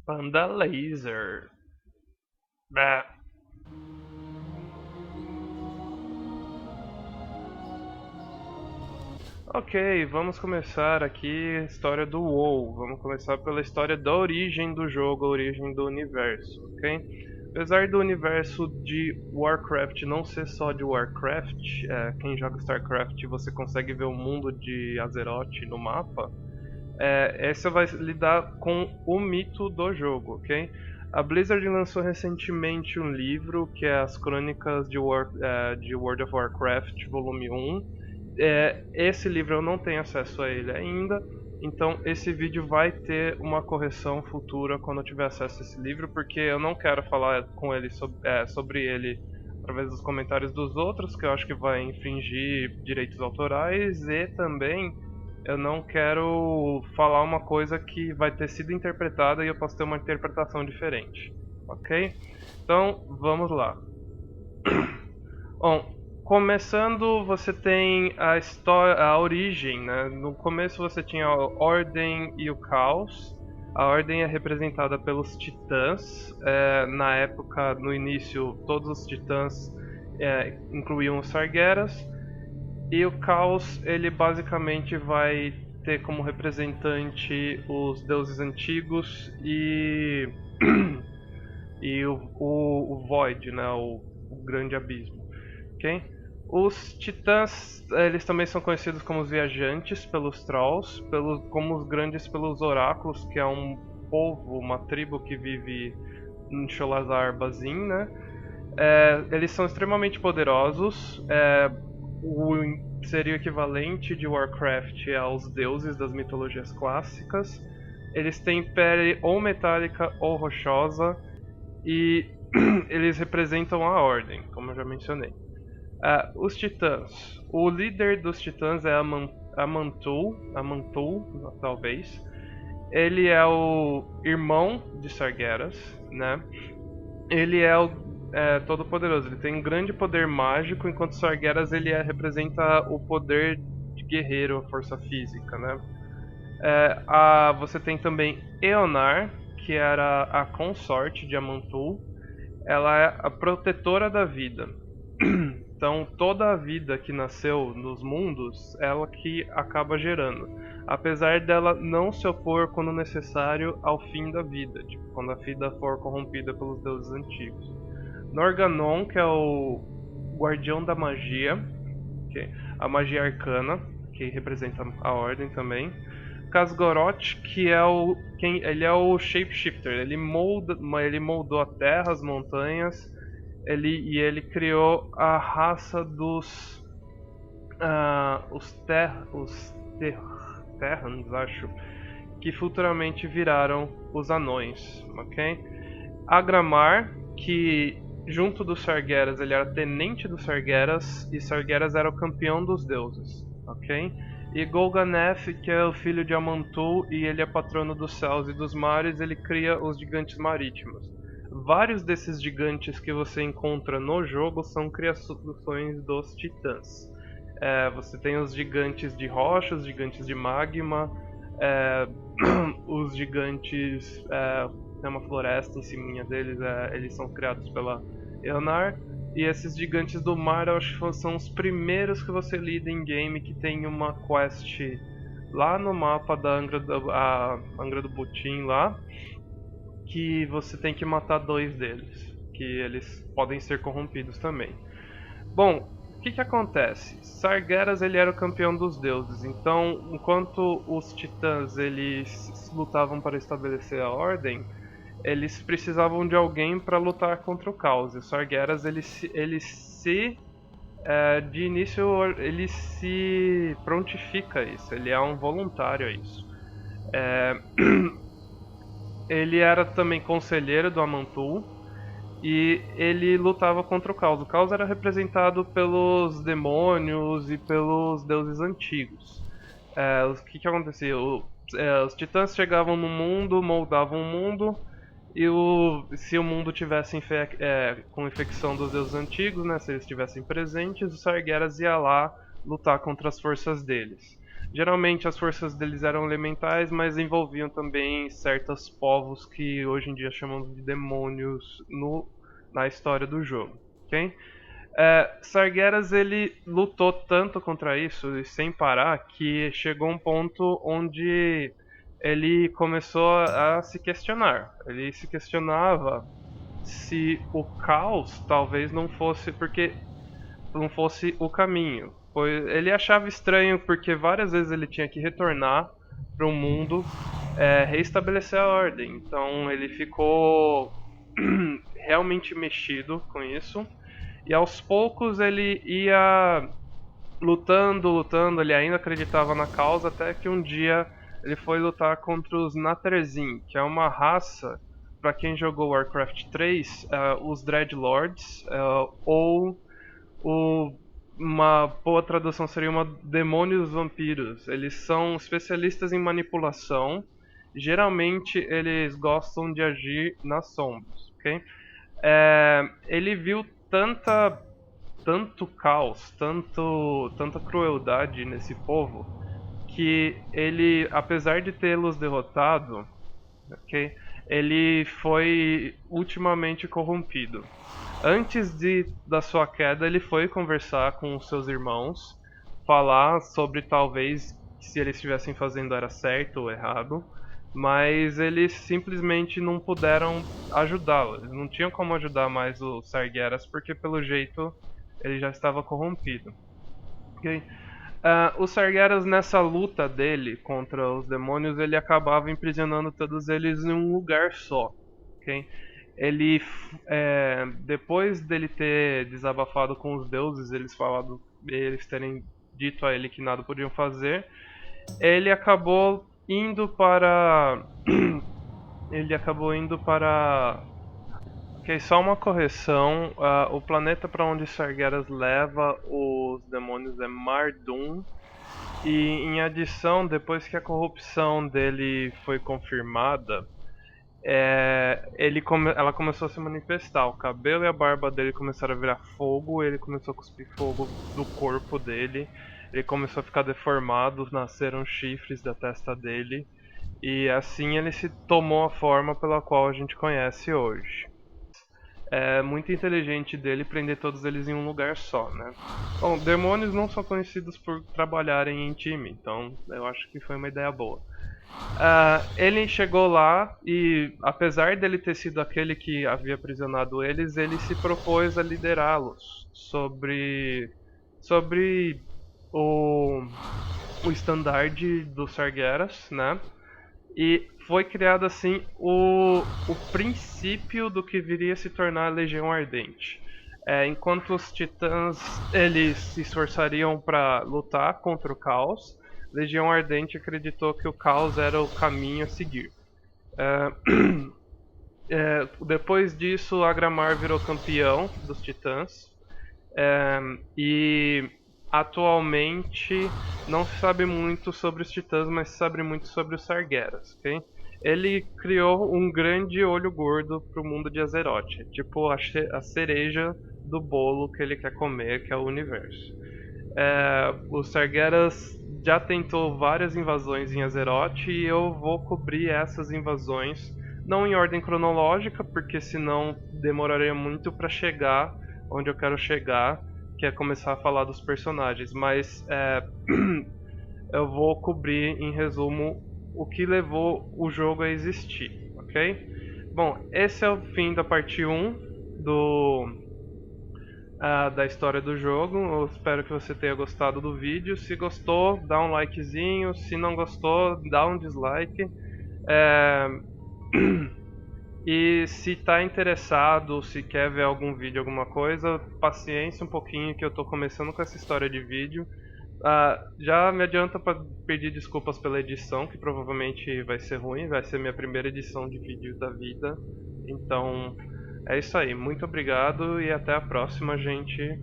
Panda Laser. Bah. Ok, vamos começar aqui a história do WoW. Vamos começar pela história da origem do jogo, a origem do universo, ok? Apesar do universo de Warcraft não ser só de Warcraft, quem joga StarCraft você consegue ver o mundo de Azeroth no mapa. Essa vai lidar com o mito do jogo, ok? A Blizzard lançou recentemente um livro que é As Crônicas de World of Warcraft, volume 1. Esse livro eu não tenho acesso a ele ainda, então esse vídeo vai ter uma correção futura quando eu tiver acesso a esse livro, porque eu não quero falar com ele sobre ele através dos comentários dos outros, que eu acho que vai infringir direitos autorais, e também eu não quero falar uma coisa que vai ter sido interpretada e eu posso ter uma interpretação diferente, ok? Então vamos lá. Bom, começando você tem a história, a origem, né? No começo você tinha a Ordem e o Caos. A Ordem é representada pelos Titãs. Na época, no início, todos os Titãs incluíam os Sargeras. E o Caos, ele basicamente vai ter como representante os deuses antigos e o Void, né, o grande abismo, ok? Os Titãs, eles também são conhecidos como os Viajantes pelos Trolls, como os Grandes pelos Oráculos, que é um povo, uma tribo que vive em Sholazar Bazin, né? Eles são extremamente poderosos. Seria o equivalente de Warcraft aos deuses das mitologias clássicas. Eles têm pele ou metálica ou rochosa e eles representam a Ordem, como eu já mencionei. Os Titãs. O líder dos Titãs é Amantul, talvez. Ele é o irmão de Sargeras, né? Ele é todo poderoso. Ele tem um grande poder mágico, enquanto Sargeras ele representa o poder de guerreiro, a força física, né? Você tem também Eonar, que era a consorte de Amantul. Ela é a protetora da vida. Então, toda a vida que nasceu nos mundos, ela que acaba gerando. Apesar dela não se opor quando necessário ao fim da vida, tipo, quando a vida for corrompida pelos deuses antigos. Norganon, que é o guardião da magia, que a magia arcana, que representa a ordem também. Kasgoroth, que é ele é o shapeshifter, ele moldou a terra, as montanhas, ele criou a raça dos Terrans, acho, que futuramente viraram os anões, ok? Agramar, que junto dos Sargeras ele era tenente dos Sargeras e Sargeras era o campeão dos deuses, ok? E Golganeth, que é o filho de Amantul e ele é patrono dos céus e dos mares, ele cria os gigantes marítimos. Vários desses gigantes que você encontra no jogo são criações dos titãs. Você tem os gigantes de rocha, os gigantes de magma, é, os gigantes tem uma floresta em cima deles, eles são criados pela Eonar. E esses gigantes do mar, eu acho que são os primeiros que você lida em game que tem uma quest lá no mapa da Angra do Butim lá, que você tem que matar dois deles, que eles podem ser corrompidos também. Bom, o que acontece? Sargeras ele era o campeão dos deuses, então enquanto os titãs eles lutavam para estabelecer a ordem, eles precisavam de alguém para lutar contra o caos. E o Sargeras de início ele se prontifica a isso, ele é um voluntário a isso. É, ele era também conselheiro do Amantul e ele lutava contra o caos. O caos era representado pelos demônios e pelos deuses antigos. O que acontecia? Os titãs chegavam no mundo, moldavam o mundo, e se o mundo tivesse com infecção dos deuses antigos, né, se eles estivessem presentes, o Sargeras ia lá lutar contra as forças deles. Geralmente as forças deles eram elementais, mas envolviam também certos povos que hoje em dia chamamos de demônios na história do jogo, ok? Sargeras ele lutou tanto contra isso e sem parar que chegou um ponto onde ele começou a se questionar. Ele se questionava se o caos talvez não fosse porque não fosse o caminho. Pois ele achava estranho porque várias vezes ele tinha que retornar para o mundo, reestabelecer a ordem. Então ele ficou realmente mexido com isso. E aos poucos ele ia lutando, ele ainda acreditava na causa, até que um dia ele foi lutar contra os Nathrezim, que é uma raça, para quem jogou Warcraft 3, os Dreadlords, ou uma boa tradução seria demônios vampiros. Eles são especialistas em manipulação, geralmente eles gostam de agir nas sombras, ok? Ele viu tanto caos, tanta crueldade nesse povo, que ele, apesar de tê-los derrotado, ok, ele foi ultimamente corrompido. Antes da sua queda, ele foi conversar com os seus irmãos, falar sobre talvez se eles estivessem fazendo era certo ou errado, mas eles simplesmente não puderam ajudá-lo. Eles não tinham como ajudar mais o Sargeras porque pelo jeito ele já estava corrompido. Ok? O Sargeras, nessa luta dele contra os demônios, ele acabava aprisionando todos eles em um lugar só. Okay? Ele, depois dele ter desabafado com os deuses, eles terem dito a ele que nada podiam fazer, ele acabou indo para ele acabou indo para Ok, só uma correção. O planeta para onde Sargeras leva os demônios é Mardum. E em adição, depois que a corrupção dele foi confirmada, ela começou a se manifestar. O cabelo e a barba dele começaram a virar fogo, ele começou a cuspir fogo do corpo dele, ele começou a ficar deformado, nasceram chifres da testa dele, e assim ele se tomou a forma pela qual a gente conhece hoje. É muito inteligente dele prender todos eles em um lugar só, né? Bom, demônios não são conhecidos por trabalharem em time, então eu acho que foi uma ideia boa. Ele chegou lá e, apesar dele ter sido aquele que havia aprisionado eles, ele se propôs a liderá-los sobre o estandarte dos Sargeras, né? E foi criado assim o princípio do que viria a se tornar a Legião Ardente. Enquanto os titãs eles se esforçariam para lutar contra o caos, Legião Ardente acreditou que o caos era o caminho a seguir. Depois disso, Agramar virou campeão dos titãs. E atualmente não se sabe muito sobre os titãs, mas se sabe muito sobre os Sargeras, ok? Ele criou um grande olho gordo pro mundo de Azeroth, tipo a cereja do bolo que ele quer comer, que é o universo. O Sargeras já tentou várias invasões em Azeroth e eu vou cobrir essas invasões, não em ordem cronológica, porque senão demoraria muito para chegar onde eu quero chegar, que é começar a falar dos personagens, mas eu vou cobrir em resumo o que levou o jogo a existir, ok? Bom, esse é o fim da parte 1 da história do jogo. Eu espero que você tenha gostado do vídeo. Se gostou, dá um likezinho. Se não gostou, dá um dislike. E se tá interessado, se quer ver algum vídeo, alguma coisa, paciência um pouquinho que eu tô começando com essa história de vídeo. Já me adianta para pedir desculpas pela edição, que provavelmente vai ser ruim, vai ser minha primeira edição de vídeo da vida. Então, é isso aí. Muito obrigado e até a próxima, gente.